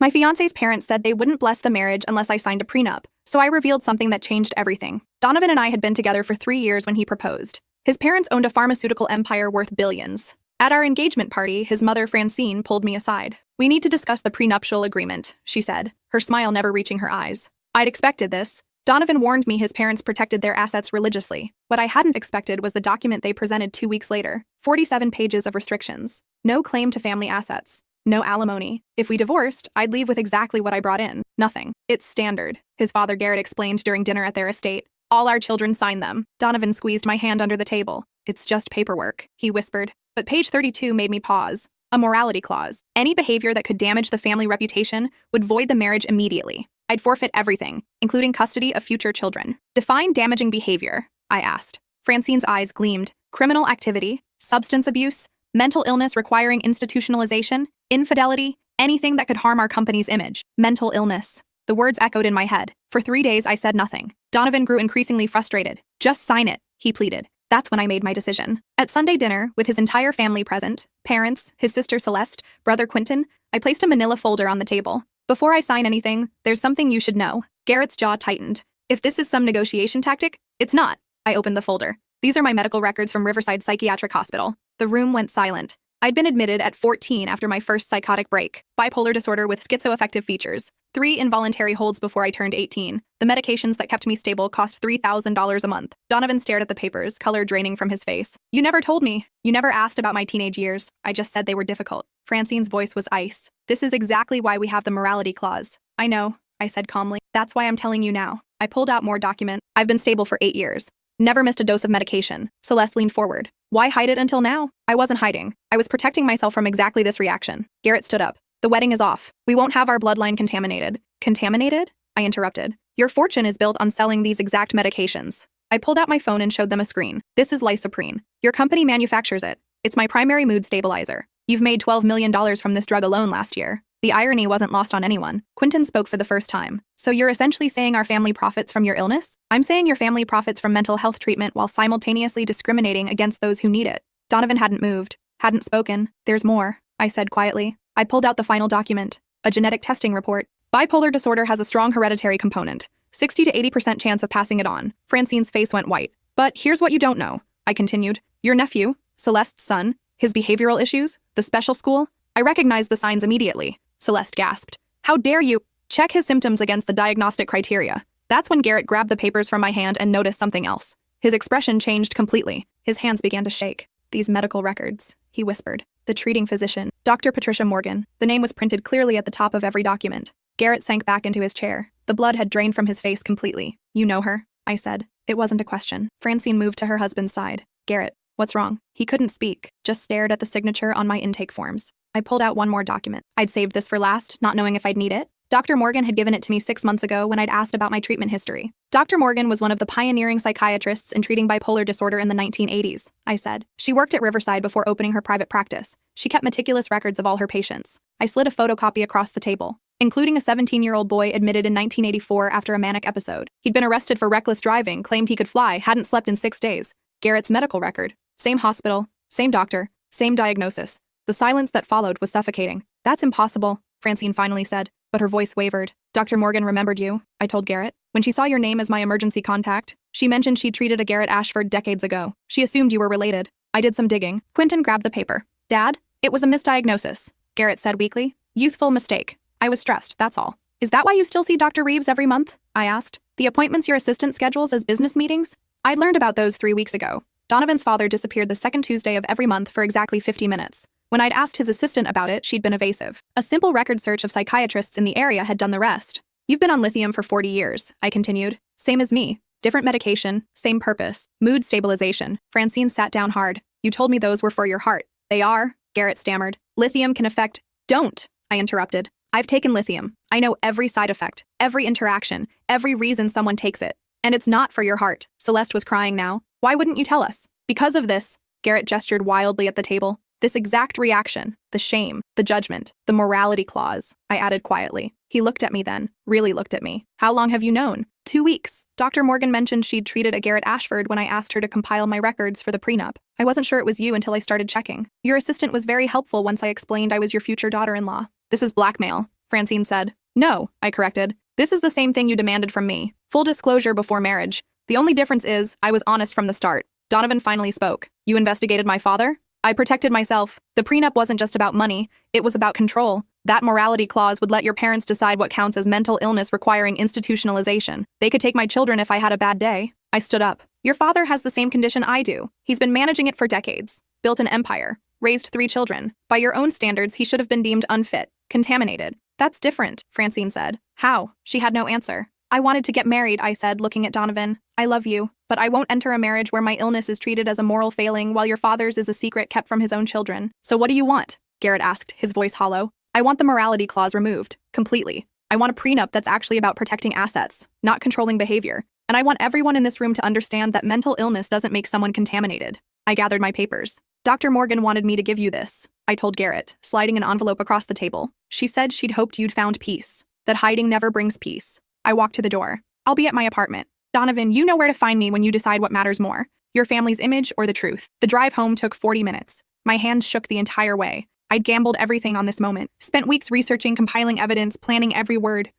My fiancé's parents said they wouldn't bless the marriage unless I signed a prenup, so I revealed something that changed everything. Donovan and I had been together for 3 years when he proposed. His parents owned a pharmaceutical empire worth billions. At our engagement party, his mother, Francine, pulled me aside. "We need to discuss the prenuptial agreement," she said, her smile never reaching her eyes. I'd expected this. Donovan warned me his parents protected their assets religiously. What I hadn't expected was the document they presented 2 weeks later. 47 pages of restrictions. No claim to family assets. No alimony. If we divorced, I'd leave with exactly what I brought in. Nothing. It's standard, his father Garrett explained during dinner at their estate. All our children sign them. Donovan squeezed my hand under the table. "It's just paperwork," he whispered. But page 32 made me pause. A morality clause. Any behavior that could damage the family reputation would void the marriage immediately. I'd forfeit everything, including custody of future children. Define damaging behavior, I asked. Francine's eyes gleamed. Criminal activity, substance abuse, mental illness requiring institutionalization, infidelity, anything that could harm our company's image. Mental illness. The words echoed in my head. For 3 days, I said nothing. Donovan grew increasingly frustrated. "Just sign it," he pleaded. That's when I made my decision. At Sunday dinner, with his entire family present, parents, his sister Celeste, brother Quentin, I placed a manila folder on the table. "Before I sign anything, there's something you should know." Garrett's jaw tightened. "If this is some negotiation tactic, it's not." I opened the folder. "These are my medical records from Riverside Psychiatric Hospital." The room went silent. I'd been admitted at 14 after my first psychotic break. Bipolar disorder with schizoaffective features. 3 involuntary holds before I turned 18. The medications that kept me stable cost $3,000 a month. Donovan stared at the papers, color draining from his face. "You never told me. You never asked about my teenage years. I just said they were difficult." Francine's voice was ice. "This is exactly why we have the morality clause." "I know," I said calmly. "That's why I'm telling you now." I pulled out more document. "I've been stable for 8 years. Never missed a dose of medication." Celeste leaned forward. "Why hide it until now?" "I wasn't hiding. I was protecting myself from exactly this reaction." Garrett stood up. "The wedding is off. We won't have our bloodline contaminated." "Contaminated?" I interrupted. "Your fortune is built on selling these exact medications." I pulled out my phone and showed them a screen. "This is Lysoprene. Your company manufactures it. It's my primary mood stabilizer. You've made $12 million from this drug alone last year." The irony wasn't lost on anyone. Quentin spoke for the first time. "So you're essentially saying our family profits from your illness?" "I'm saying your family profits from mental health treatment while simultaneously discriminating against those who need it." Donovan hadn't moved, hadn't spoken. "There's more," I said quietly. I pulled out the final document, a genetic testing report. "Bipolar disorder has a strong hereditary component, 60 to 80% chance of passing it on." Francine's face went white. "But here's what you don't know," I continued. "Your nephew, Celeste's son, his behavioral issues, the special school, I recognized the signs immediately." Celeste gasped. "How dare you? Check his symptoms against the diagnostic criteria." That's when Garrett grabbed the papers from my hand and noticed something else. His expression changed completely. His hands began to shake. "These medical records," he whispered. "The treating physician, Dr. Patricia Morgan." The name was printed clearly at the top of every document. Garrett sank back into his chair. The blood had drained from his face completely. "You know her?" I said. It wasn't a question. Francine moved to her husband's side. "Garrett, what's wrong?" He couldn't speak, just stared at the signature on my intake forms. I pulled out one more document. I'd saved this for last, not knowing if I'd need it. Dr. Morgan had given it to me 6 months ago when I'd asked about my treatment history. Dr. Morgan was one of the pioneering psychiatrists in treating bipolar disorder in the 1980s, I said. She worked at Riverside before opening her private practice. She kept meticulous records of all her patients. I slid a photocopy across the table, including a 17-year-old boy admitted in 1984 after a manic episode. He'd been arrested for reckless driving, claimed he could fly, hadn't slept in 6 days. Garrett's medical record. Same hospital, same doctor, same diagnosis. The silence that followed was suffocating. "That's impossible," Francine finally said, but her voice wavered. "Dr. Morgan remembered you," I told Garrett. "When she saw your name as my emergency contact, she mentioned she'd treated a Garrett Ashford decades ago. She assumed you were related." I did some digging. Quentin grabbed the paper. "Dad, it was a misdiagnosis," Garrett said weakly. "Youthful mistake. I was stressed, that's all." "Is that why you still see Dr. Reeves every month?" I asked. "The appointments your assistant schedules as business meetings?" I'd learned about those 3 weeks ago. Donovan's father disappeared the second Tuesday of every month for exactly 50 minutes. When I'd asked his assistant about it, she'd been evasive. A simple record search of psychiatrists in the area had done the rest. "You've been on lithium for 40 years, I continued. "Same as me. Different medication, same purpose. Mood stabilization." Francine sat down hard. "You told me those were for your heart." "They are," Garrett stammered. "Lithium can affect—" "Don't," I interrupted. "I've taken lithium. I know every side effect, every interaction, every reason someone takes it. And it's not for your heart." Celeste was crying now. "Why wouldn't you tell us?" "Because of this." Garrett gestured wildly at the table. "This exact reaction, the shame, the judgment, the morality clause," I added quietly. He looked at me then, really looked at me. "How long have you known?" 2 weeks. Dr. Morgan mentioned she'd treated a Garrett Ashford when I asked her to compile my records for the prenup. I wasn't sure it was you until I started checking. Your assistant was very helpful once I explained I was your future daughter-in-law." "This is blackmail," Francine said. No, I corrected. This is the same thing you demanded from me. Full disclosure before marriage. The only difference is, I was honest from the start. Donovan finally spoke. You investigated my father? I protected myself. The prenup wasn't just about money, it was about control. That morality clause would let your parents decide what counts as mental illness requiring institutionalization. They could take my children if I had a bad day. I stood up. Your father has the same condition I do. He's been managing it for decades. Built an empire. Raised 3 children. By your own standards, he should have been deemed unfit. Contaminated. That's different, Francine said. How? She had no answer. I wanted to get married, I said, looking at Donovan. I love you, but I won't enter a marriage where my illness is treated as a moral failing while your father's is a secret kept from his own children. So what do you want? Garrett asked, his voice hollow. I want the morality clause removed, completely. I want a prenup that's actually about protecting assets, not controlling behavior. And I want everyone in this room to understand that mental illness doesn't make someone contaminated. I gathered my papers. Dr. Morgan wanted me to give you this, I told Garrett, sliding an envelope across the table. She said she'd hoped you'd found peace, that hiding never brings peace. I walked to the door. I'll be at my apartment. Donovan, you know where to find me when you decide what matters more, your family's image or the truth. The drive home took 40 minutes. My hands shook the entire way. I'd gambled everything on this moment, spent weeks researching, compiling evidence, planning every word.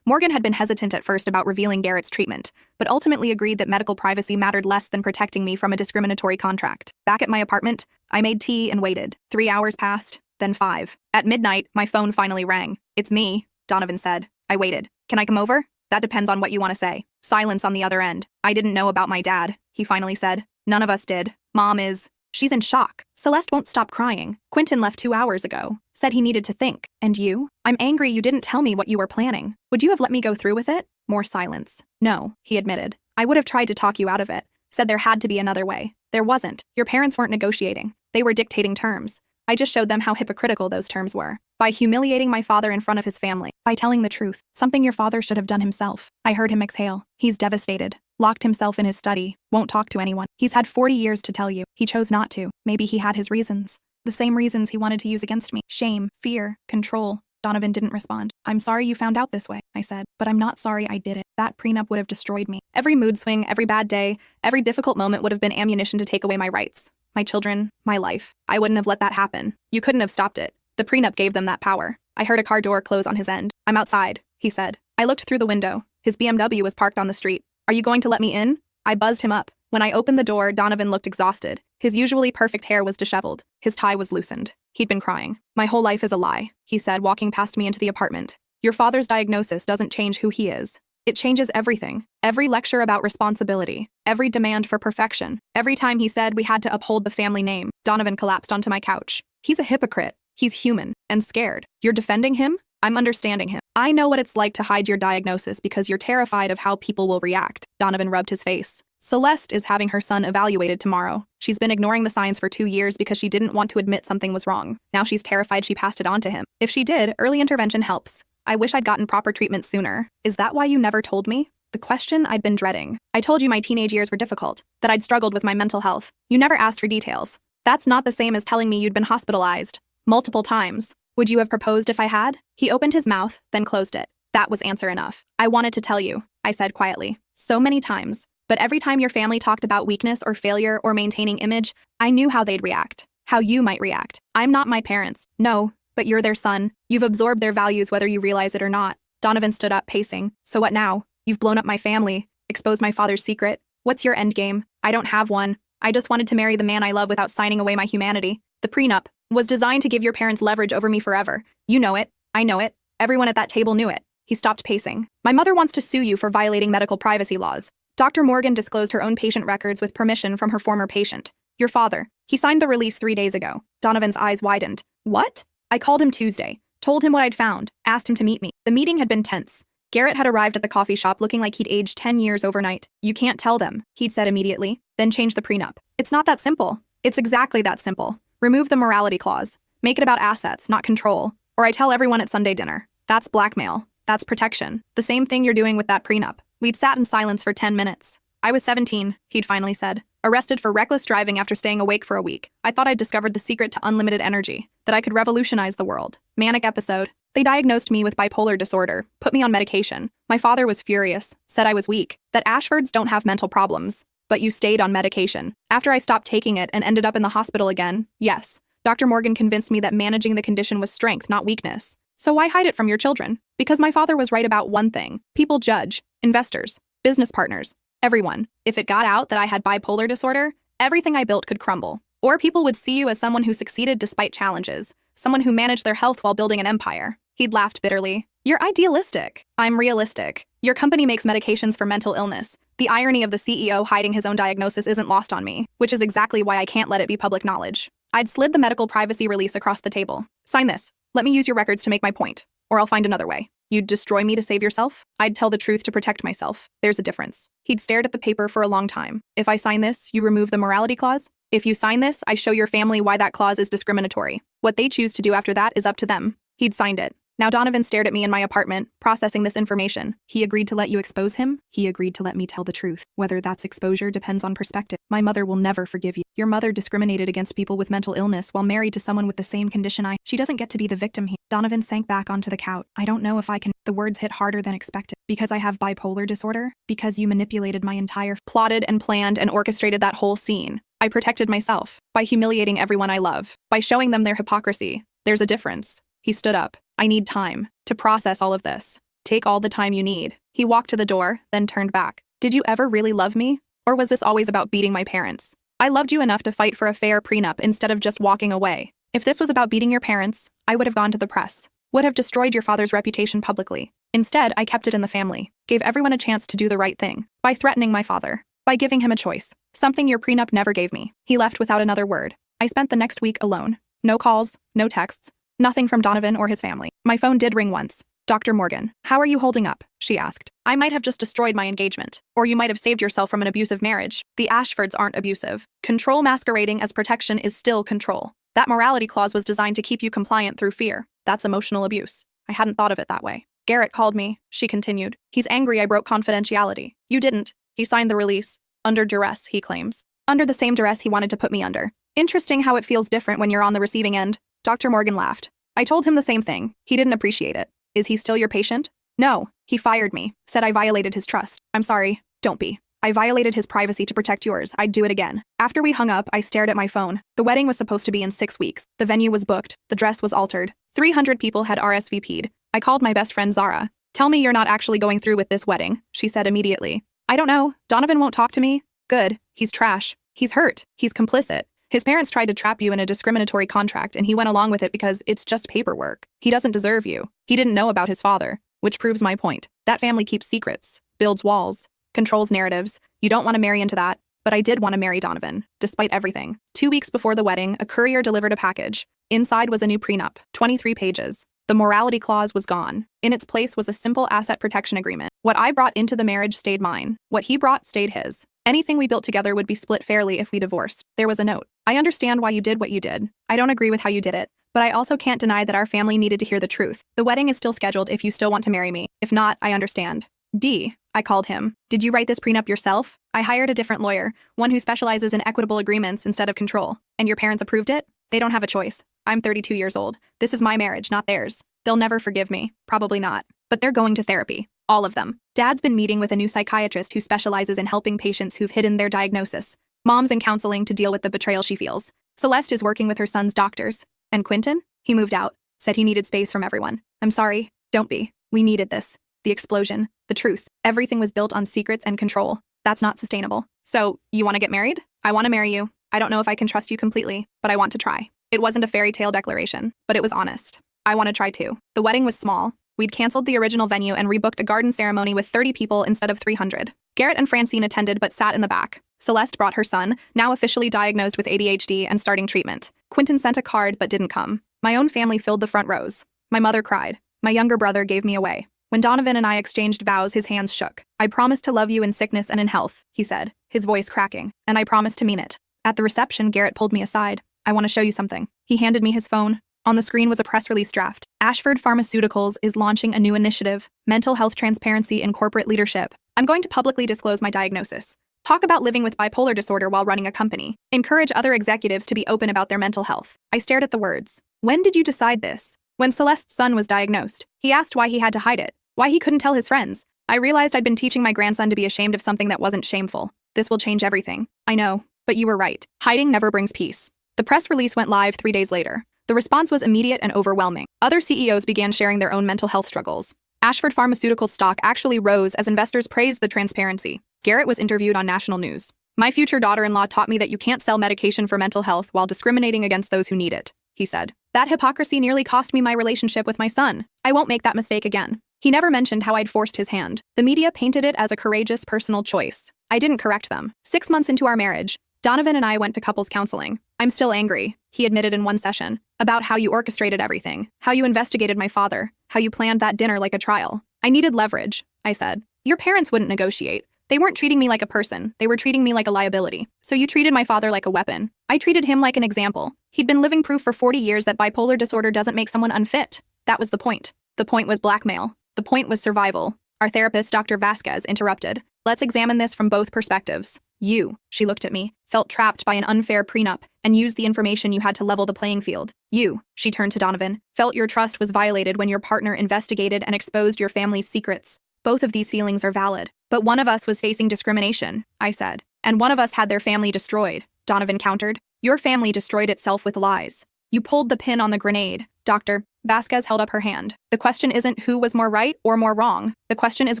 Morgan had been hesitant at first about revealing Garrett's treatment, but ultimately agreed that medical privacy mattered less than protecting me from a discriminatory contract. Back at my apartment, I made tea and waited. 3 hours passed, then 5. At midnight, my phone finally rang. It's me, Donovan said. I waited. Can I come over? That depends on what you want to say. Silence on the other end. I didn't know about my dad, he finally said. None of us did. Mom is... She's in shock. Celeste won't stop crying. Quentin left 2 hours ago. Said he needed to think. And you? I'm angry you didn't tell me what you were planning. Would you have let me go through with it? More silence. No, he admitted. I would have tried to talk you out of it. Said there had to be another way. There wasn't. Your parents weren't negotiating. They were dictating terms. I just showed them how hypocritical those terms were. By humiliating my father in front of his family. By telling the truth. Something your father should have done himself. I heard him exhale. He's devastated. Locked himself in his study. Won't talk to anyone. He's had 40 years to tell you. He chose not to. Maybe he had his reasons. The same reasons he wanted to use against me. Shame, fear, control. Donovan didn't respond. I'm sorry you found out this way, I said, but I'm not sorry I did it. That prenup would have destroyed me. Every mood swing, every bad day, every difficult moment would have been ammunition to take away my rights. My children, my life. I wouldn't have let that happen. You couldn't have stopped it. The prenup gave them that power. I heard a car door close on his end. I'm outside, he said. I looked through the window. His BMW was parked on the street. Are you going to let me in? I buzzed him up. When I opened the door, Donovan looked exhausted. His usually perfect hair was disheveled. His tie was loosened. He'd been crying. My whole life is a lie, he said, walking past me into the apartment. Your father's diagnosis doesn't change who he is. It changes everything. Every lecture about responsibility. Every demand for perfection. Every time he said we had to uphold the family name. Donovan collapsed onto my couch. He's a hypocrite. He's human and scared. You're defending him? I'm understanding him. I know what it's like to hide your diagnosis because you're terrified of how people will react. Donovan rubbed his face. Celeste is having her son evaluated tomorrow. She's been ignoring the signs for 2 years because she didn't want to admit something was wrong. Now she's terrified she passed it on to him. If she did, early intervention helps. I wish I'd gotten proper treatment sooner. Is that why you never told me? The question I'd been dreading. I told you my teenage years were difficult, that I'd struggled with my mental health. You never asked for details. That's not the same as telling me you'd been hospitalized. Multiple times. Would you have proposed if I had? He opened his mouth, then closed it. That was answer enough. I wanted to tell you, I said quietly. So many times. But every time your family talked about weakness or failure or maintaining image, I knew how they'd react. How you might react. I'm not my parents. No, but you're their son. You've absorbed their values whether you realize it or not. Donovan stood up, pacing. So what now? You've blown up my family. Exposed my father's secret. What's your end game? I don't have one. I just wanted to marry the man I love without signing away my humanity. The prenup was designed to give your parents leverage over me forever. You know it. I know it. Everyone at that table knew it. He stopped pacing. My mother wants to sue you for violating medical privacy laws. Dr. Morgan disclosed her own patient records with permission from her former patient. Your father. He signed the release 3 days ago. Donovan's eyes widened. What? I called him Tuesday. Told him what I'd found. Asked him to meet me. The meeting had been tense. Garrett had arrived at the coffee shop looking like he'd aged 10 years overnight. You can't tell them, he'd said immediately. Then change the prenup. It's not that simple. It's exactly that simple. Remove the morality clause. Make it about assets, not control. Or I tell everyone at Sunday dinner. That's blackmail. That's protection. The same thing you're doing with that prenup. We'd sat in silence for 10 minutes. I was 17, he'd finally said. Arrested for reckless driving after staying awake for a week. I thought I'd discovered the secret to unlimited energy. That I could revolutionize the world. Manic episode. They diagnosed me with bipolar disorder. Put me on medication. My father was furious. Said I was weak. That Ashfords don't have mental problems. But you stayed on medication. After I stopped taking it and ended up in the hospital again, yes. Dr. Morgan convinced me that managing the condition was strength, not weakness. So why hide it from your children? Because my father was right about one thing. People judge. Investors. Business partners. Everyone. If it got out that I had bipolar disorder, everything I built could crumble. Or people would see you as someone who succeeded despite challenges. Someone who managed their health while building an empire. He'd laughed bitterly. You're idealistic. I'm realistic. Your company makes medications for mental illness. The irony of the CEO hiding his own diagnosis isn't lost on me, which is exactly why I can't let it be public knowledge. I'd slid the medical privacy release across the table. Sign this. Let me use your records to make my point, or I'll find another way. You'd destroy me to save yourself? I'd tell the truth to protect myself. There's a difference. He'd stared at the paper for a long time. If I sign this, you remove the morality clause? If you sign this, I show your family why that clause is discriminatory. What they choose to do after that is up to them. He'd signed it. Now Donovan stared at me in my apartment, processing this information. He agreed to let you expose him? He agreed to let me tell the truth. Whether that's exposure depends on perspective. My mother will never forgive you. Your mother discriminated against people with mental illness while married to someone with the same condition She doesn't get to be the victim here. Donovan sank back onto the couch. I don't know if I can. The words hit harder than expected. Because I have bipolar disorder? Because you manipulated my entire plotted and planned and orchestrated that whole scene. I protected myself by humiliating everyone I love, by showing them their hypocrisy. There's a difference. He stood up. I need time to process all of this. Take all the time you need. He walked to the door, then turned back. Did you ever really love me? Or was this always about beating my parents? I loved you enough to fight for a fair prenup instead of just walking away. If this was about beating your parents, I would have gone to the press, would have destroyed your father's reputation publicly. Instead, I kept it in the family, gave everyone a chance to do the right thing, by threatening my father, by giving him a choice, something your prenup never gave me. He left without another word. I spent the next week alone. No calls, no texts, nothing from Donovan or his family. My phone did ring once. Dr. Morgan, how are you holding up? She asked. I might have just destroyed my engagement, or you might have saved yourself from an abusive marriage. The Ashfords aren't abusive. Control masquerading as protection is still control. That morality clause was designed to keep you compliant through fear. That's emotional abuse. I hadn't thought of it that way. Garrett called me, she continued. He's angry I broke confidentiality. You didn't. He signed the release. Under duress, he claims. Under the same duress he wanted to put me under. Interesting how it feels different when you're on the receiving end. Dr. Morgan laughed. I told him the same thing. He didn't appreciate it. Is he still your patient? No. He fired me. Said I violated his trust. I'm sorry. Don't be. I violated his privacy to protect yours. I'd do it again. After we hung up, I stared at my phone. The wedding was supposed to be in 6 weeks. The venue was booked. The dress was altered. 300 people had RSVP'd. I called my best friend Zara. Tell me you're not actually going through with this wedding, she said immediately. I don't know. Donovan won't talk to me. Good. He's trash. He's hurt. He's complicit. His parents tried to trap you in a discriminatory contract and he went along with it because it's just paperwork. He doesn't deserve you. He didn't know about his father, which proves my point. That family keeps secrets, builds walls, controls narratives. You don't want to marry into that, but I did want to marry Donovan, despite everything. 2 weeks before the wedding, a courier delivered a package. Inside was a new prenup, 23 pages. The morality clause was gone. In its place was a simple asset protection agreement. What I brought into the marriage stayed mine. What he brought stayed his. Anything we built together would be split fairly if we divorced. There was a note. I understand why you did what you did. I don't agree with how you did it, but I also can't deny that our family needed to hear the truth. The wedding is still scheduled if you still want to marry me. If not, I understand. D. I called him. Did you write this prenup yourself? I hired a different lawyer, one who specializes in equitable agreements instead of control. And your parents approved it? They don't have a choice. I'm 32 years old. This is my marriage, not theirs. They'll never forgive me. Probably not. But they're going to therapy. All of them. Dad's been meeting with a new psychiatrist who specializes in helping patients who've hidden their diagnosis. Mom's in counseling to deal with the betrayal she feels. Celeste is working with her son's doctors. And Quentin? He moved out. Said he needed space from everyone. I'm sorry. Don't be. We needed this. The explosion. The truth. Everything was built on secrets and control. That's not sustainable. So, you want to get married? I want to marry you. I don't know if I can trust you completely, but I want to try. It wasn't a fairy tale declaration, but it was honest. I want to try too. The wedding was small. We'd canceled the original venue and rebooked a garden ceremony with 30 people instead of 300. Garrett and Francine attended but sat in the back. Celeste brought her son, now officially diagnosed with ADHD and starting treatment. Quentin sent a card but didn't come. My own family filled the front rows. My mother cried. My younger brother gave me away. When Donovan and I exchanged vows, his hands shook. I promised to love you in sickness and in health, he said, his voice cracking, and I promised to mean it. At the reception, Garrett pulled me aside. I want to show you something. He handed me his phone. On the screen was a press release draft. Ashford Pharmaceuticals is launching a new initiative, Mental Health Transparency in Corporate Leadership. I'm going to publicly disclose my diagnosis. Talk about living with bipolar disorder while running a company. Encourage other executives to be open about their mental health. I stared at the words. When did you decide this? When Celeste's son was diagnosed. He asked why he had to hide it, why he couldn't tell his friends. I realized I'd been teaching my grandson to be ashamed of something that wasn't shameful. This will change everything. I know, but you were right. Hiding never brings peace. The press release went live 3 days later. The response was immediate and overwhelming. Other CEOs began sharing their own mental health struggles. Ashford Pharmaceuticals stock actually rose as investors praised the transparency. Garrett was interviewed on national news. "My future daughter-in-law taught me that you can't sell medication for mental health while discriminating against those who need it," he said. "That hypocrisy nearly cost me my relationship with my son. I won't make that mistake again." He never mentioned how I'd forced his hand. The media painted it as a courageous personal choice. I didn't correct them. 6 months into our marriage, Donovan and I went to couples counseling. "I'm still angry," he admitted in one session, "about how you orchestrated everything, how you investigated my father, how you planned that dinner like a trial. I needed leverage," I said. "Your parents wouldn't negotiate. They weren't treating me like a person, they were treating me like a liability. So you treated my father like a weapon. I treated him like an example. He'd been living proof for 40 years that bipolar disorder doesn't make someone unfit. That was the point. The point was blackmail. The point was survival." Our therapist, Dr. Vasquez, interrupted. "Let's examine this from both perspectives. You," she looked at me, "felt trapped by an unfair prenup and used the information you had to level the playing field. You," she turned to Donovan, "felt your trust was violated when your partner investigated and exposed your family's secrets. Both of these feelings are valid. But one of us was facing discrimination," I said. "And one of us had their family destroyed," Donovan countered. "Your family destroyed itself with lies. You pulled the pin on the grenade." Dr. Vasquez held up her hand. "The question isn't who was more right or more wrong. The question is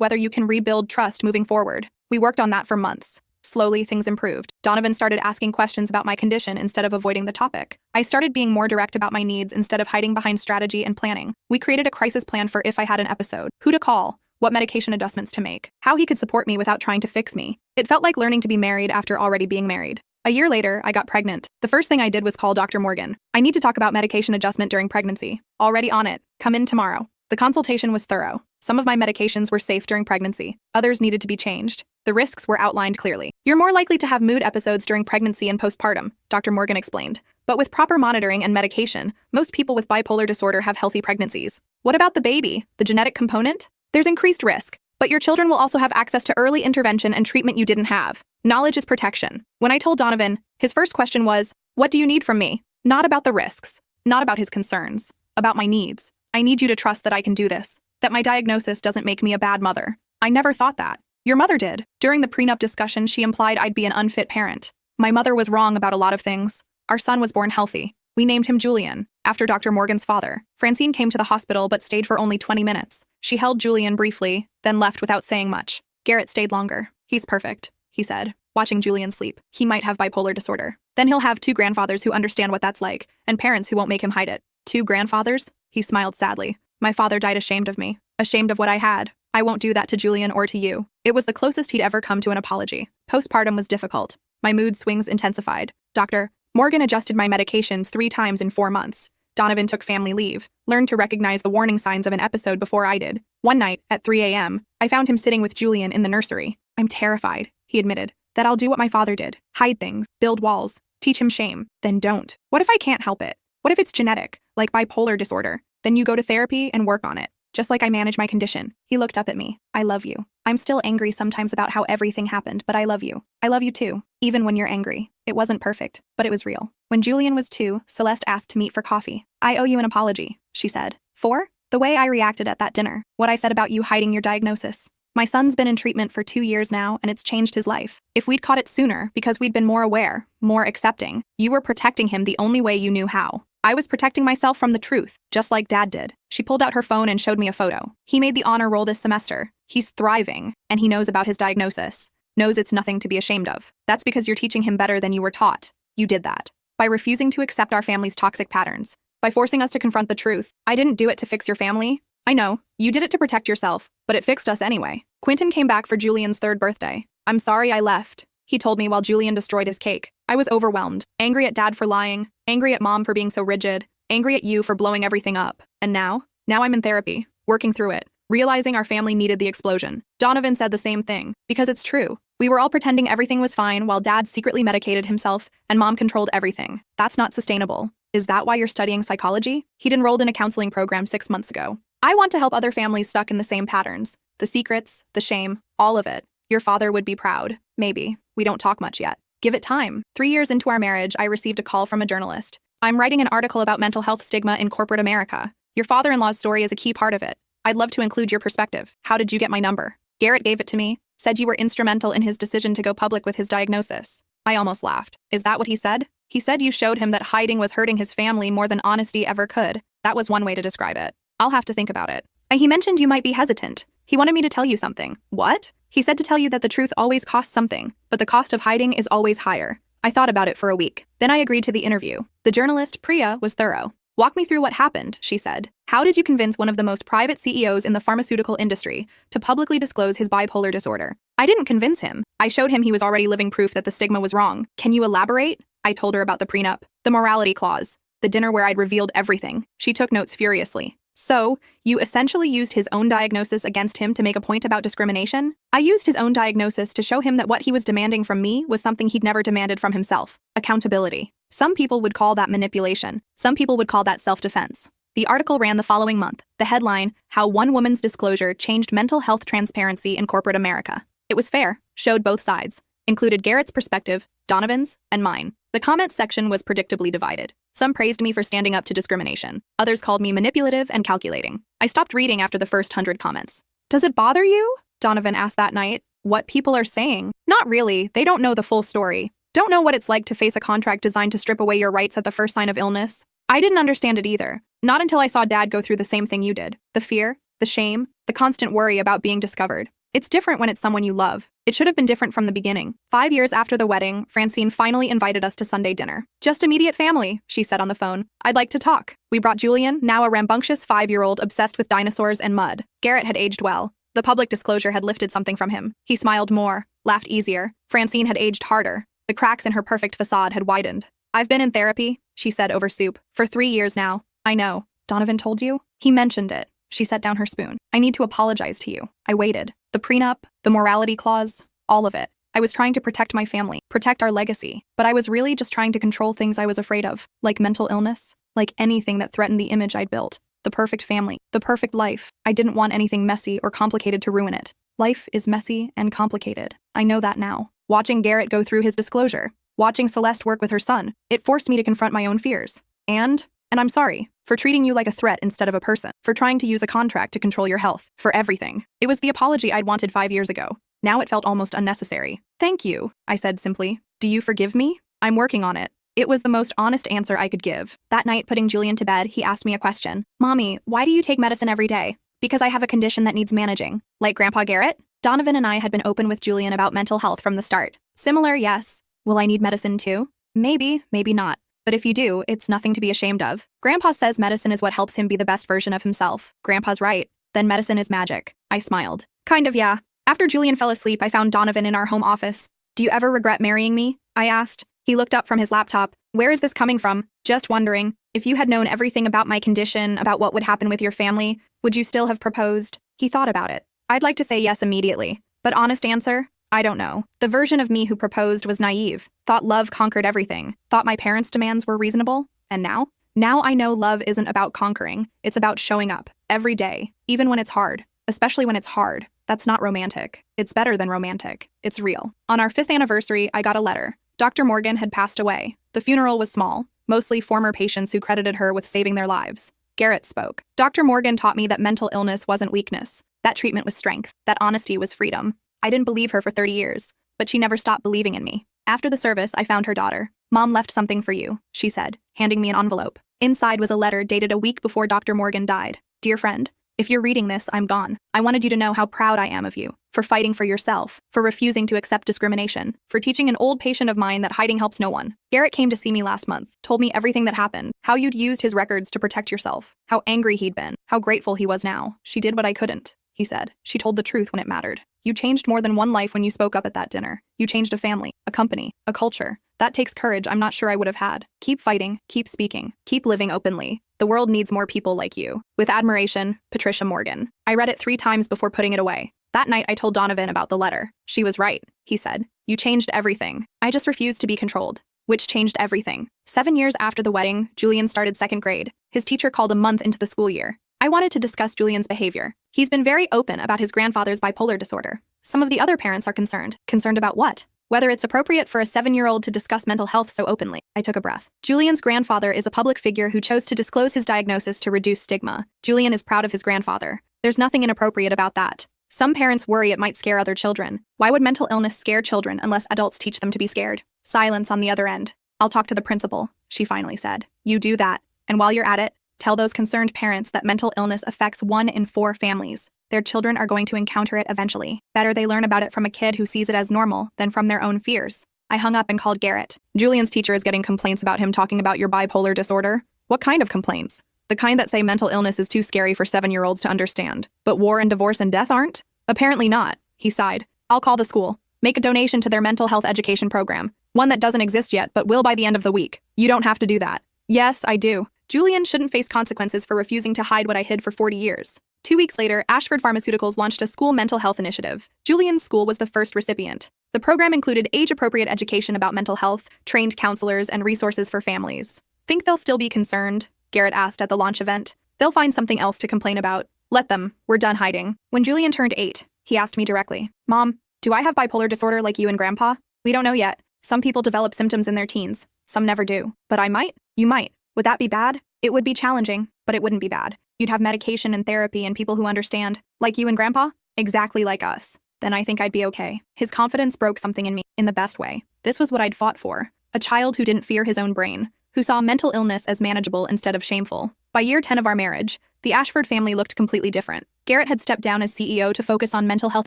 whether you can rebuild trust moving forward. We worked on that for months. Slowly, things improved. Donovan started asking questions about my condition instead of avoiding the topic. I started being more direct about my needs instead of hiding behind strategy and planning. We created a crisis plan for if I had an episode, who to call, what medication adjustments to make, how he could support me without trying to fix me. It felt like learning to be married after already being married. A year later, I got pregnant. The first thing I did was call Dr. Morgan. "I need to talk about medication adjustment during pregnancy. Already on it. Come in tomorrow." The consultation was thorough. Some of my medications were safe during pregnancy. Others needed to be changed. The risks were outlined clearly. "You're more likely to have mood episodes during pregnancy and postpartum," Dr. Morgan explained. "But with proper monitoring and medication, most people with bipolar disorder have healthy pregnancies." "What about the baby? The genetic component?" "There's increased risk. But your children will also have access to early intervention and treatment you didn't have. Knowledge is protection." When I told Donovan, his first question was, "What do you need from me?" Not about the risks, not about his concerns, about my needs. "I need you to trust that I can do this, that my diagnosis doesn't make me a bad mother." "I never thought that." "Your mother did. During the prenup discussion, she implied I'd be an unfit parent. My mother was wrong about a lot of things. Our son was born healthy. We named him Julian, after Dr. Morgan's father. Francine came to the hospital but stayed for only 20 minutes. She held Julian briefly, then left without saying much. Garrett stayed longer. "He's perfect," he said, watching Julian sleep. "He might have bipolar disorder. Then he'll have 2 grandfathers who understand what that's like, and parents who won't make him hide it." "2 grandfathers?" He smiled sadly. "My father died ashamed of me, ashamed of what I had. I won't do that to Julian or to you." It was the closest he'd ever come to an apology. Postpartum was difficult. My mood swings intensified. Dr. Morgan adjusted my medications 3 times in 4 months. Donovan took family leave, learned to recognize the warning signs of an episode before I did. One night, at 3 a.m., I found him sitting with Julian in the nursery. "I'm terrified," he admitted, "that I'll do what my father did. Hide things, build walls, teach him shame. Then don't. What if I can't help it? What if it's genetic, like bipolar disorder? Then you go to therapy and work on it, just like I manage my condition." He looked up at me. "I love you. I'm still angry sometimes about how everything happened, but I love you. I love you too, even when you're angry. It wasn't perfect, but it was real." When Julian was 2, Celeste asked to meet for coffee. "I owe you an apology," she said. "For?" "The way I reacted at that dinner. What I said about you hiding your diagnosis. My son's been in treatment for 2 years now, and it's changed his life. If we'd caught it sooner, because we'd been more aware, more accepting, you were protecting him the only way you knew how. I was protecting myself from the truth, just like Dad did." She pulled out her phone and showed me a photo. "He made the honor roll this semester. He's thriving, and he knows about his diagnosis. Knows it's nothing to be ashamed of. That's because you're teaching him better than you were taught. You did that. By refusing to accept our family's toxic patterns. By forcing us to confront the truth. I didn't do it to fix your family. I know, you did it to protect yourself, but it fixed us anyway." Quentin came back for Julian's 3rd birthday. "I'm sorry I left," he told me while Julian destroyed his cake. "I was overwhelmed. Angry at Dad for lying, angry at Mom for being so rigid, angry at you for blowing everything up. And now I'm in therapy, working through it, realizing our family needed the explosion." Donovan said the same thing, because it's true. We were all pretending everything was fine while Dad secretly medicated himself and Mom controlled everything. That's not sustainable. "Is that why you're studying psychology?" He'd enrolled in a counseling program 6 months ago. "I want to help other families stuck in the same patterns. The secrets, the shame, all of it. Your father would be proud. Maybe. We don't talk much yet. Give it time." 3 years into our marriage, I received a call from a journalist. "I'm writing an article about mental health stigma in corporate America. Your father-in-law's story is a key part of it. I'd love to include your perspective. How did you get my number?" "Garrett gave it to me. Said you were instrumental in his decision to go public with his diagnosis." I almost laughed. "Is that what he said?" He said you showed him that hiding was hurting his family more than honesty ever could. That was one way to describe it. I'll have to think about it. And he mentioned you might be hesitant. He wanted me to tell you something. What? He said to tell you that the truth always costs something, but the cost of hiding is always higher. I thought about it for a week. Then I agreed to the interview. The journalist, Priya, was thorough. Walk me through what happened, she said. How did you convince one of the most private CEOs in the pharmaceutical industry to publicly disclose his bipolar disorder? I didn't convince him. I showed him he was already living proof that the stigma was wrong. Can you elaborate? I told her about the prenup, the morality clause, the dinner where I'd revealed everything. She took notes furiously. So, you essentially used his own diagnosis against him to make a point about discrimination? I used his own diagnosis to show him that what he was demanding from me was something he'd never demanded from himself. Accountability. Some people would call that manipulation. Some people would call that self-defense. The article ran the following month. The headline, How One Woman's Disclosure Changed Mental Health Transparency in Corporate America. It was fair, showed both sides, included Garrett's perspective, Donovan's, and mine. The comments section was predictably divided. Some praised me for standing up to discrimination. Others called me manipulative and calculating. I stopped reading after the first 100 comments. Does it bother you? Donovan asked that night. What people are saying? Not really. They don't know the full story. Don't know what it's like to face a contract designed to strip away your rights at the first sign of illness. I didn't understand it either. Not until I saw Dad go through the same thing you did. The fear, the shame, the constant worry about being discovered. It's different when it's someone you love. It should have been different from the beginning. 5 years after the wedding, Francine finally invited us to Sunday dinner. Just immediate family, she said on the phone. I'd like to talk. We brought Julian, now a rambunctious 5-year-old obsessed with dinosaurs and mud. Garrett had aged well. The public disclosure had lifted something from him. He smiled more, laughed easier. Francine had aged harder. The cracks in her perfect facade had widened. I've been in therapy, she said over soup, for 3 years now. I know. Donovan told you? He mentioned it. She set down her spoon. I need to apologize to you. I waited. The prenup, the morality clause, all of it. I was trying to protect my family, protect our legacy, but I was really just trying to control things I was afraid of, like mental illness, like anything that threatened the image I'd built. The perfect family, the perfect life. I didn't want anything messy or complicated to ruin it. Life is messy and complicated. I know that now. Watching Garrett go through his disclosure, watching Celeste work with her son, it forced me to confront my own fears. And I'm sorry for treating you like a threat instead of a person, for trying to use a contract to control your health, for everything. It was the apology I'd wanted 5 years ago. Now it felt almost unnecessary. Thank you, I said simply. Do you forgive me? I'm working on it. It was the most honest answer I could give. That night, putting Julian to bed, he asked me a question. Mommy, why do you take medicine every day? Because I have a condition that needs managing. Like Grandpa Garrett? Donovan and I had been open with Julian about mental health from the start. Similar, yes. Will I need medicine too? Maybe, maybe not. But if you do, it's nothing to be ashamed of. Grandpa says medicine is what helps him be the best version of himself. Grandpa's right. Then medicine is magic. I smiled. Kind of, yeah. After Julian fell asleep, I found Donovan in our home office. Do you ever regret marrying me? I asked. He looked up from his laptop. Where is this coming from? Just wondering. If you had known everything about my condition, about what would happen with your family, would you still have proposed? He thought about it. I'd like to say yes immediately. But honest answer? I don't know. The version of me who proposed was naive, thought love conquered everything, thought my parents' demands were reasonable. And now? Now I know love isn't about conquering. It's about showing up, every day, even when it's hard. Especially when it's hard. That's not romantic. It's better than romantic. It's real. On our 5th anniversary, I got a letter. Dr. Morgan had passed away. The funeral was small, mostly former patients who credited her with saving their lives. Garrett spoke. Dr. Morgan taught me that mental illness wasn't weakness. That treatment was strength. That honesty was freedom. I didn't believe her for 30 years, but she never stopped believing in me. After the service, I found her daughter. Mom left something for you, she said, handing me an envelope. Inside was a letter dated a week before Dr. Morgan died. Dear friend, if you're reading this, I'm gone. I wanted you to know how proud I am of you, for fighting for yourself, for refusing to accept discrimination, for teaching an old patient of mine that hiding helps no one. Garrett came to see me last month, told me everything that happened, how you'd used his records to protect yourself, how angry he'd been, how grateful he was now. She did what I couldn't, he said. She told the truth when it mattered. You changed more than one life when you spoke up at that dinner. You changed a family, a company, a culture. That takes courage I'm not sure I would have had. Keep fighting, keep speaking, keep living openly. The world needs more people like you. With admiration, Patricia Morgan. I read it 3 times before putting it away. That night I told Donovan about the letter. She was right, he said. You changed everything. I just refused to be controlled. Which changed everything. 7 years after the wedding, Julian started 2nd grade. His teacher called a month into the school year. I wanted to discuss Julian's behavior. He's been very open about his grandfather's bipolar disorder. Some of the other parents are concerned. Concerned about what? Whether it's appropriate for a 7-year-old to discuss mental health so openly. I took a breath. Julian's grandfather is a public figure who chose to disclose his diagnosis to reduce stigma. Julian is proud of his grandfather. There's nothing inappropriate about that. Some parents worry it might scare other children. Why would mental illness scare children unless adults teach them to be scared? Silence on the other end. I'll talk to the principal, she finally said. You do that. And while you're at it, tell those concerned parents that mental illness affects 1 in 4 families. Their children are going to encounter it eventually. Better they learn about it from a kid who sees it as normal than from their own fears. I hung up and called Garrett. Julian's teacher is getting complaints about him talking about your bipolar disorder. What kind of complaints? The kind that say mental illness is too scary for 7-year-olds to understand. But war and divorce and death aren't? Apparently not, he sighed. I'll call the school. Make a donation to their mental health education program. One that doesn't exist yet, but will by the end of the week. You don't have to do that. Yes, I do. Julian shouldn't face consequences for refusing to hide what I hid for 40 years. 2 weeks later, Ashford Pharmaceuticals launched a school mental health initiative. Julian's school was the first recipient. The program included age-appropriate education about mental health, trained counselors, and resources for families. Think they'll still be concerned? Garrett asked at the launch event. They'll find something else to complain about. Let them. We're done hiding. When Julian turned 8, he asked me directly, Mom, do I have bipolar disorder like you and Grandpa? We don't know yet. Some people develop symptoms in their teens. Some never do. But I might? You might. Would that be bad? It would be challenging, but it wouldn't be bad. You'd have medication and therapy and people who understand. Like you and Grandpa? Exactly like us. Then I think I'd be okay. His confidence broke something in me, in the best way. This was what I'd fought for. A child who didn't fear his own brain, who saw mental illness as manageable instead of shameful. By year 10 of our marriage, the Ashford family looked completely different. Garrett had stepped down as CEO to focus on mental health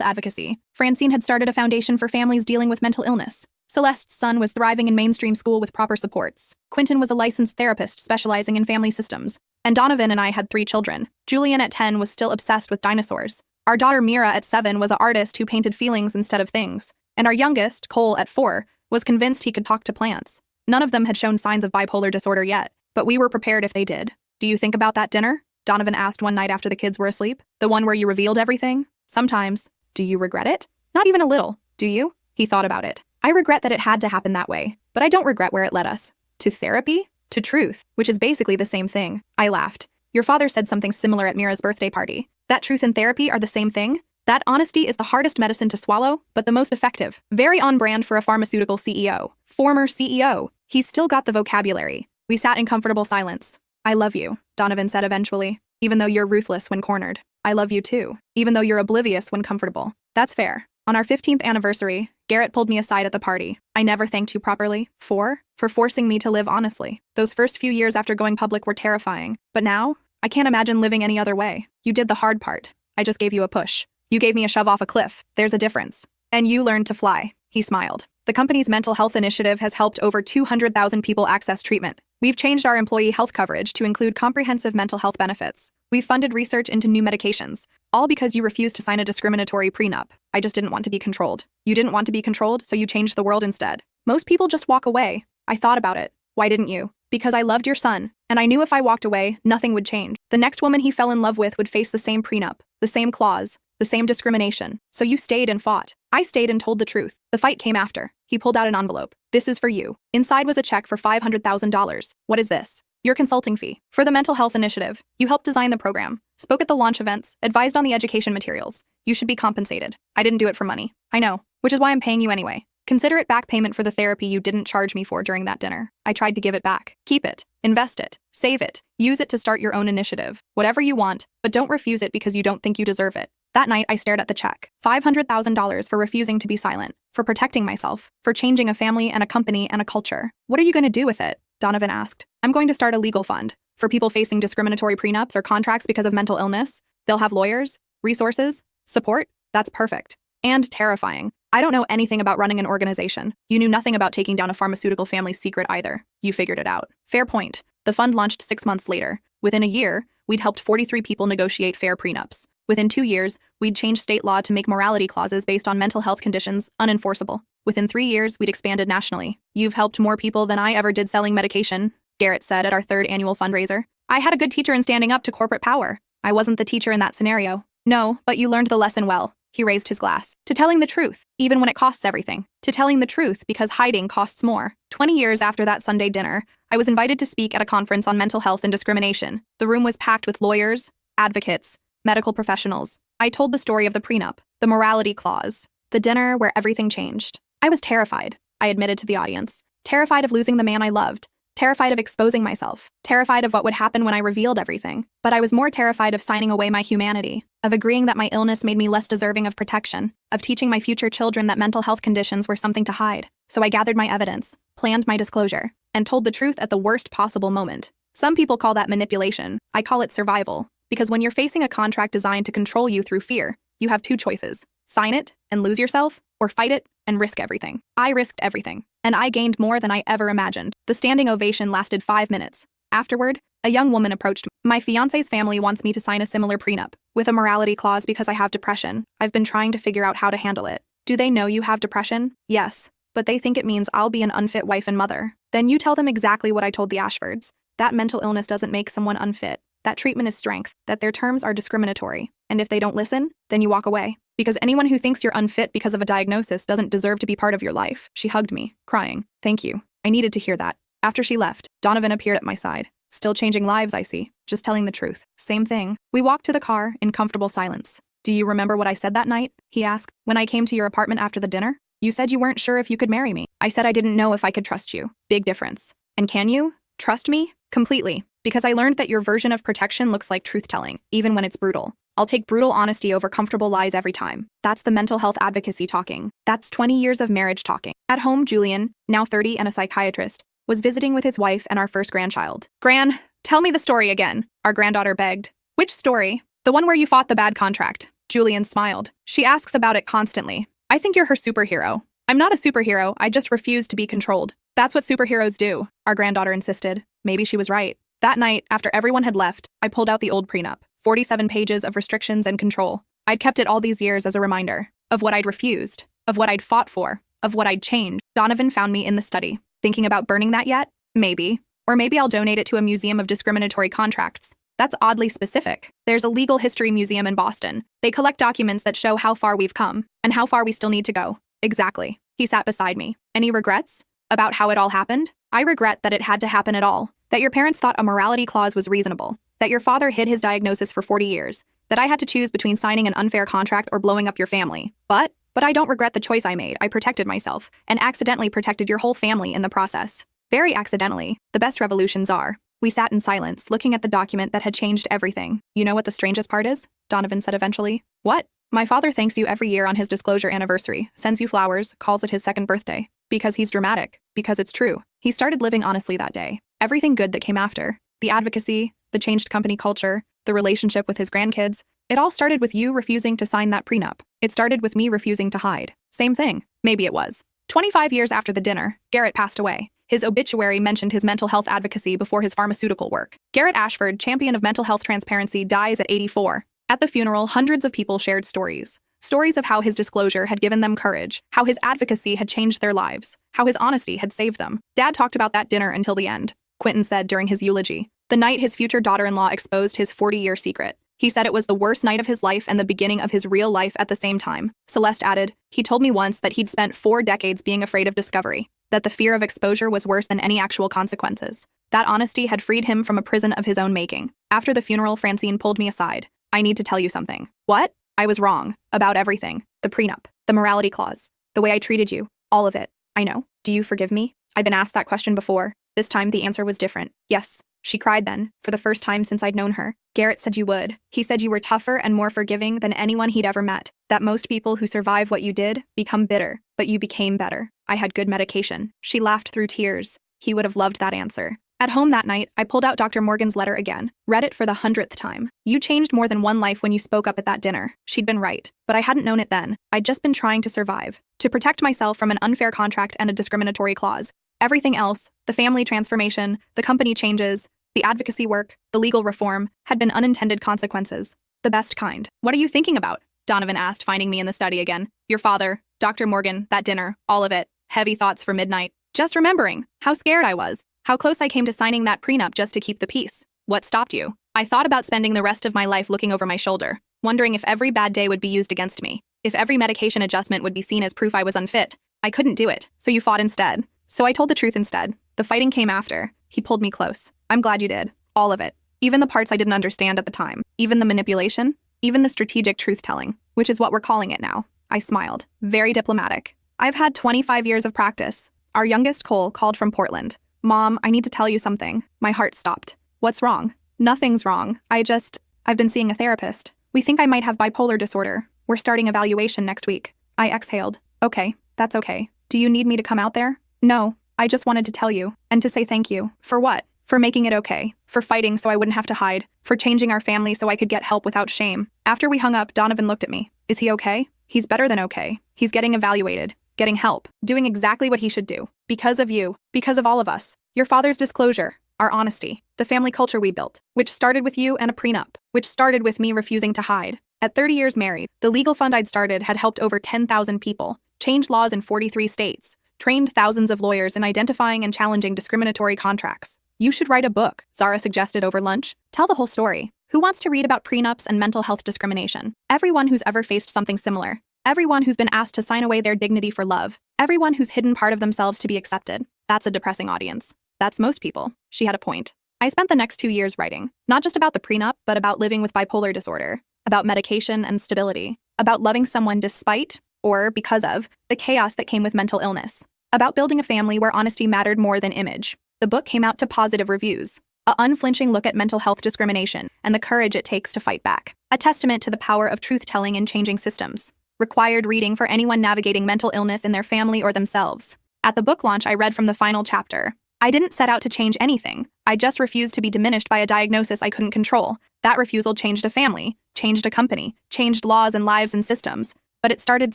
advocacy. Francine had started a foundation for families dealing with mental illness. Celeste's son was thriving in mainstream school with proper supports. Quentin was a licensed therapist specializing in family systems. And Donovan and I had 3 children. Julian at 10 was still obsessed with dinosaurs. Our daughter Mira at 7 was an artist who painted feelings instead of things. And our youngest, Cole, at 4, was convinced he could talk to plants. None of them had shown signs of bipolar disorder yet, but we were prepared if they did. Do you think about that dinner? Donovan asked one night after the kids were asleep. The one where you revealed everything? Sometimes. Do you regret it? Not even a little. Do you? He thought about it. I regret that it had to happen that way, but I don't regret where it led us. To therapy? To truth, which is basically the same thing. I laughed. Your father said something similar at Mira's birthday party. That truth and therapy are the same thing? That honesty is the hardest medicine to swallow, but the most effective. Very on brand for a pharmaceutical CEO. Former CEO. He's still got the vocabulary. We sat in comfortable silence. I love you, Donovan said eventually, even though you're ruthless when cornered. I love you too, even though you're oblivious when comfortable. That's fair. On our 15th anniversary, Garrett pulled me aside at the party. I never thanked you properly. For forcing me to live honestly. Those first few years after going public were terrifying. But now, I can't imagine living any other way. You did the hard part. I just gave you a push. You gave me a shove off a cliff. There's a difference. And you learned to fly. He smiled. The company's mental health initiative has helped over 200,000 people access treatment. We've changed our employee health coverage to include comprehensive mental health benefits. We've funded research into new medications, all because you refused to sign a discriminatory prenup. I just didn't want to be controlled. You didn't want to be controlled, so you changed the world instead. Most people just walk away. I thought about it. Why didn't you? Because I loved your son, and I knew if I walked away, nothing would change. The next woman he fell in love with would face the same prenup, the same clause, the same discrimination. So you stayed and fought. I stayed and told the truth. The fight came after. He pulled out an envelope. This is for you. Inside was a check for $500,000. What is this? Your consulting fee. For the mental health initiative. You helped design the program, spoke at the launch events, advised on the education materials. You should be compensated. I didn't do it for money. I know, which is why I'm paying you anyway. Consider it back payment for the therapy you didn't charge me for during that dinner. I tried to give it back. Keep it. Invest it. Save it. Use it to start your own initiative. Whatever you want, but don't refuse it because you don't think you deserve it. That night, I stared at the check. $500,000 for refusing to be silent, for protecting myself, for changing a family and a company and a culture. What are you going to do with it? Donovan asked. I'm going to start a legal fund. For people facing discriminatory prenups or contracts because of mental illness, they'll have lawyers, resources, support. That's perfect. And terrifying. I don't know anything about running an organization. You knew nothing about taking down a pharmaceutical family's secret either. You figured it out. Fair point. The fund launched 6 months later. Within a year, we'd helped 43 people negotiate fair prenups. Within 2 years, we'd changed state law to make morality clauses based on mental health conditions unenforceable. Within 3 years, we'd expanded nationally. You've helped more people than I ever did selling medication, Garrett said at our 3rd annual fundraiser. I had a good teacher in standing up to corporate power. I wasn't the teacher in that scenario. No, but you learned the lesson well. He raised his glass. To telling the truth, even when it costs everything. To telling the truth because hiding costs more. 20 years after that Sunday dinner, I was invited to speak at a conference on mental health and discrimination. The room was packed with lawyers, advocates, medical professionals. I told the story of the prenup, the morality clause, the dinner where everything changed. I was terrified, I admitted to the audience. Terrified of losing the man I loved. Terrified of exposing myself. Terrified of what would happen when I revealed everything. But I was more terrified of signing away my humanity, of agreeing that my illness made me less deserving of protection, of teaching my future children that mental health conditions were something to hide. So I gathered my evidence, planned my disclosure, and told the truth at the worst possible moment. Some people call that manipulation. I call it survival. Because when you're facing a contract designed to control you through fear, you have two choices: sign it and lose yourself, or fight it and risk everything. I risked everything, and I gained more than I ever imagined. The standing ovation lasted 5 minutes. Afterward, a young woman approached me. My fiancé's family wants me to sign a similar prenup, with a morality clause because I have depression. I've been trying to figure out how to handle it. Do they know you have depression? Yes, but they think it means I'll be an unfit wife and mother. Then you tell them exactly what I told the Ashfords. That mental illness doesn't make someone unfit. That treatment is strength, that their terms are discriminatory. And if they don't listen, then you walk away. Because anyone who thinks you're unfit because of a diagnosis doesn't deserve to be part of your life. She hugged me, crying. Thank you. I needed to hear that. After she left, Donovan appeared at my side. Still changing lives, I see. Just telling the truth. Same thing. We walked to the car in comfortable silence. Do you remember what I said that night? He asked. When I came to your apartment after the dinner? You said you weren't sure if you could marry me. I said I didn't know if I could trust you. Big difference. And can you trust me? Completely. Because I learned that your version of protection looks like truth-telling, even when it's brutal. I'll take brutal honesty over comfortable lies every time. That's the mental health advocacy talking. That's 20 years of marriage talking. At home, Julian, now 30 and a psychiatrist, was visiting with his wife and our first grandchild. Gran, tell me the story again, our granddaughter begged. Which story? The one where you fought the bad contract. Julian smiled. She asks about it constantly. I think you're her superhero. I'm not a superhero, I just refuse to be controlled. That's what superheroes do, our granddaughter insisted. Maybe she was right. That night, after everyone had left, I pulled out the old prenup. 47 pages of restrictions and control. I'd kept it all these years as a reminder of what I'd refused, of what I'd fought for, of what I'd changed. Donovan found me in the study. Thinking about burning that yet? Maybe. Or maybe I'll donate it to a museum of discriminatory contracts. That's oddly specific. There's a legal history museum in Boston. They collect documents that show how far we've come and how far we still need to go. Exactly. He sat beside me. Any regrets about how it all happened? I regret that it had to happen at all. That your parents thought a morality clause was reasonable. That your father hid his diagnosis for 40 years. That I had to choose between signing an unfair contract or blowing up your family. But I don't regret the choice I made. I protected myself and accidentally protected your whole family in the process. Very accidentally. The best revolutions are. We sat in silence, looking at the document that had changed everything. You know what the strangest part is? Donovan said eventually. What? My father thanks you every year on his disclosure anniversary, sends you flowers, calls it his second birthday. Because he's dramatic. Because it's true. He started living honestly that day. Everything good that came after. The advocacy, the changed company culture, the relationship with his grandkids. It all started with you refusing to sign that prenup. It started with me refusing to hide. Same thing. Maybe it was. 25 years after the dinner, Garrett passed away. His obituary mentioned his mental health advocacy before his pharmaceutical work. Garrett Ashford, champion of mental health transparency, dies at 84. At the funeral, hundreds of people shared stories. Stories of how his disclosure had given them courage, how his advocacy had changed their lives, how his honesty had saved them. Dad talked about that dinner until the end, Quentin said during his eulogy. The night his future daughter-in-law exposed his 40-year secret. He said it was the worst night of his life and the beginning of his real life at the same time. Celeste added, he told me once that he'd spent 4 decades being afraid of discovery, that the fear of exposure was worse than any actual consequences. That honesty had freed him from a prison of his own making. After the funeral, Francine pulled me aside. I need to tell you something. What? I was wrong. About everything. The prenup. The morality clause. The way I treated you. All of it. I know. Do you forgive me? I'd been asked that question before. This time the answer was different. Yes. She cried then, for the first time since I'd known her. Garrett said you would. He said you were tougher and more forgiving than anyone he'd ever met. That most people who survive what you did become bitter, but you became better. I had good medication. She laughed through tears. He would have loved that answer. At home that night, I pulled out Dr. Morgan's letter again, read it for the 100th time. You changed more than one life when you spoke up at that dinner. She'd been right, but I hadn't known it then. I'd just been trying to survive, to protect myself from an unfair contract and a discriminatory clause. Everything else, the family transformation, the company changes, the advocacy work, the legal reform, had been unintended consequences. The best kind. What are you thinking about? Donovan asked, finding me in the study again. Your father, Dr. Morgan, that dinner, all of it. Heavy thoughts for midnight. Just remembering how scared I was. How close I came to signing that prenup just to keep the peace. What stopped you? I thought about spending the rest of my life looking over my shoulder, wondering if every bad day would be used against me, if every medication adjustment would be seen as proof I was unfit. I couldn't do it, so you fought instead. So I told the truth instead. The fighting came after. He pulled me close. I'm glad you did. All of it. Even the parts I didn't understand at the time. Even the manipulation. Even the strategic truth-telling, which is what we're calling it now. I smiled. Very diplomatic. I've had 25 years of practice. Our youngest, Cole, called from Portland. Mom, I need to tell you something. My heart stopped. What's wrong? Nothing's wrong. I've been seeing a therapist. We think I might have bipolar disorder. We're starting evaluation next week. I exhaled. Okay, that's okay. Do you need me to come out there? No, I just wanted to tell you, and to say thank you. For what? For making it okay. For fighting so I wouldn't have to hide. For changing our family so I could get help without shame. After we hung up, Donovan looked at me. Is he okay? He's better than okay. He's getting evaluated. Getting help. Doing exactly what he should do. Because of you. Because of all of us. Your father's disclosure. Our honesty. The family culture we built. Which started with you and a prenup. Which started with me refusing to hide. At 30 years married, the legal fund I'd started had helped over 10,000 people. Changed laws in 43 states. Trained thousands of lawyers in identifying and challenging discriminatory contracts. You should write a book, Zara suggested over lunch. Tell the whole story. Who wants to read about prenups and mental health discrimination? Everyone who's ever faced something similar. Everyone who's been asked to sign away their dignity for love. Everyone who's hidden part of themselves to be accepted. That's a depressing audience. That's most people. She had a point. I spent the next 2 years writing, not just about the prenup, but about living with bipolar disorder, about medication and stability, about loving someone despite, or because of, the chaos that came with mental illness, about building a family where honesty mattered more than image. The book came out to positive reviews, an unflinching look at mental health discrimination and the courage it takes to fight back, a testament to the power of truth-telling in changing systems. Required reading for anyone navigating mental illness in their family or themselves. At the book launch, I read from the final chapter. I didn't set out to change anything. I just refused to be diminished by a diagnosis I couldn't control. That refusal changed a family, changed a company, changed laws and lives and systems. But it started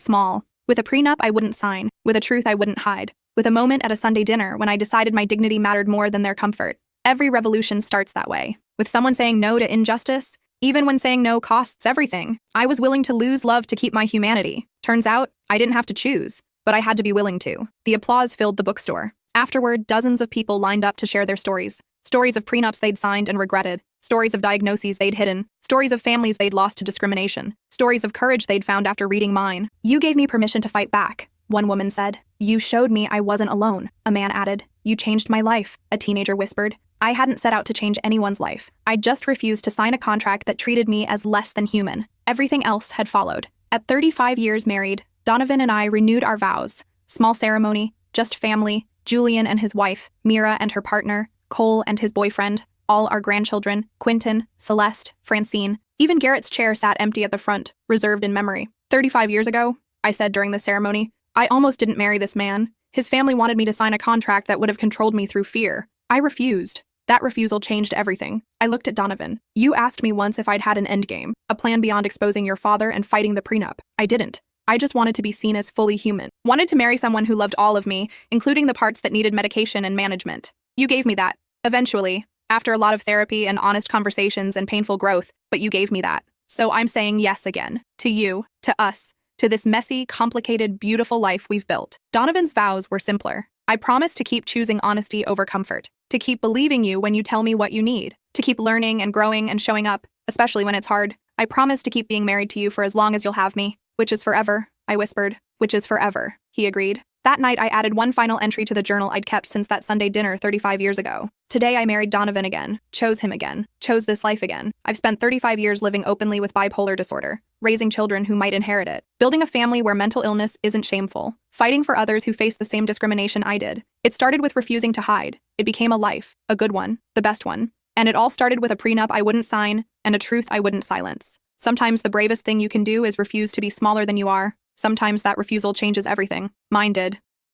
small, with a prenup I wouldn't sign, with a truth I wouldn't hide, with a moment at a Sunday dinner when I decided my dignity mattered more than their comfort. Every revolution starts that way, with someone saying no to injustice. Even when saying no costs everything, I was willing to lose love to keep my humanity. Turns out, I didn't have to choose, but I had to be willing to. The applause filled the bookstore. Afterward, dozens of people lined up to share their stories. Stories of prenups they'd signed and regretted. Stories of diagnoses they'd hidden. Stories of families they'd lost to discrimination. Stories of courage they'd found after reading mine. You gave me permission to fight back, one woman said. You showed me I wasn't alone, a man added. You changed my life, a teenager whispered. I hadn't set out to change anyone's life. I just refused to sign a contract that treated me as less than human. Everything else had followed. At 35 years married, Donovan and I renewed our vows. Small ceremony, just family, Julian and his wife, Mira and her partner, Cole and his boyfriend, all our grandchildren, Quentin, Celeste, Francine. Even Garrett's chair sat empty at the front, reserved in memory. 35 years ago, I said during the ceremony, I almost didn't marry this man. His family wanted me to sign a contract that would have controlled me through fear. I refused. That refusal changed everything. I looked at Donovan. You asked me once if I'd had an endgame, a plan beyond exposing your father and fighting the prenup. I didn't. I just wanted to be seen as fully human. Wanted to marry someone who loved all of me, including the parts that needed medication and management. You gave me that. Eventually, after a lot of therapy and honest conversations and painful growth, but you gave me that. So I'm saying yes again. To you, to us, to this messy, complicated, beautiful life we've built. Donovan's vows were simpler. I promise to keep choosing honesty over comfort. To keep believing you when you tell me what you need. To keep learning and growing and showing up, especially when it's hard. I promise to keep being married to you for as long as you'll have me. Which is forever, I whispered. Which is forever, he agreed. That night, I added one final entry to the journal I'd kept since that Sunday dinner 35 years ago. Today, I married Donovan again, chose him again, chose this life again. I've spent 35 years living openly with bipolar disorder, raising children who might inherit it, building a family where mental illness isn't shameful, fighting for others who face the same discrimination I did. It started with refusing to hide. It became a life, a good one, the best one. And it all started with a prenup I wouldn't sign and a truth I wouldn't silence. Sometimes the bravest thing you can do is refuse to be smaller than you are. Sometimes that refusal changes everything. Mine did.